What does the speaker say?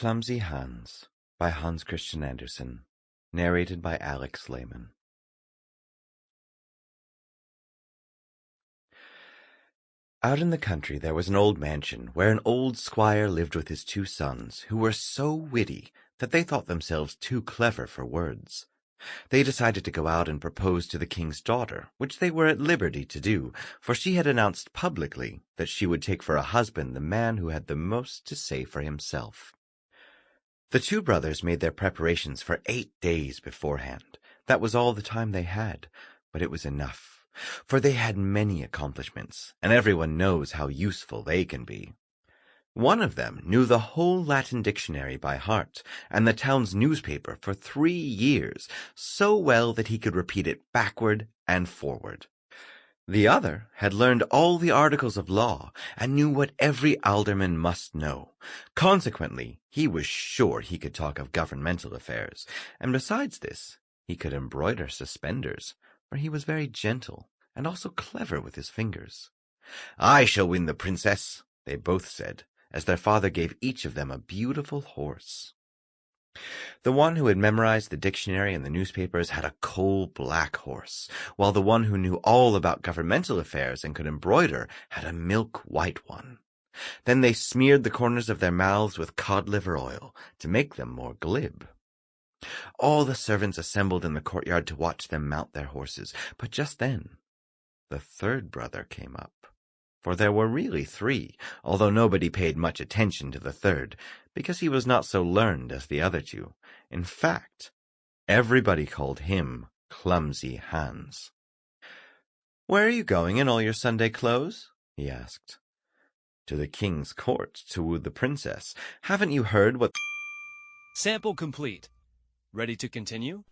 Clumsy Hans by Hans Christian Andersen. Narrated by Lehman. Out in the country there was an old mansion where an old squire lived with his 2 sons, who were so witty that they thought themselves too clever for words. They decided to go out and propose to the king's daughter, which they were at liberty to do, for she had announced publicly that she would take for a husband the man who had the most to say for himself. The 2 brothers made their preparations for 8 days beforehand. That was all the time they had, but it was enough, for they had many accomplishments, and everyone knows how useful they can be. One of them knew the whole Latin dictionary by heart, and the town's newspaper for 3 years, so well that he could repeat it backward and forward. The other had learned all the articles of law, and knew what every alderman must know. Consequently, he was sure he could talk of governmental affairs, and besides this, he could embroider suspenders, for he was very gentle, and also clever with his fingers. "I shall win the princess," they both said, as their father gave each of them a beautiful horse. The one who had memorized the dictionary and the newspapers had a coal-black horse, while the one who knew all about governmental affairs and could embroider had a milk-white one. Then they smeared the corners of their mouths with cod-liver oil to make them more glib. All the servants assembled in the courtyard to watch them mount their horses, but just then the 3rd brother came up. For there were really 3, although nobody paid much attention to the 3rd, because he was not so learned as the other 2. In fact, everybody called him Clumsy Hans. "Where are you going in all your Sunday clothes?" he asked. "To the king's court to woo the princess. Haven't you heard what—" Sample complete. Ready to continue?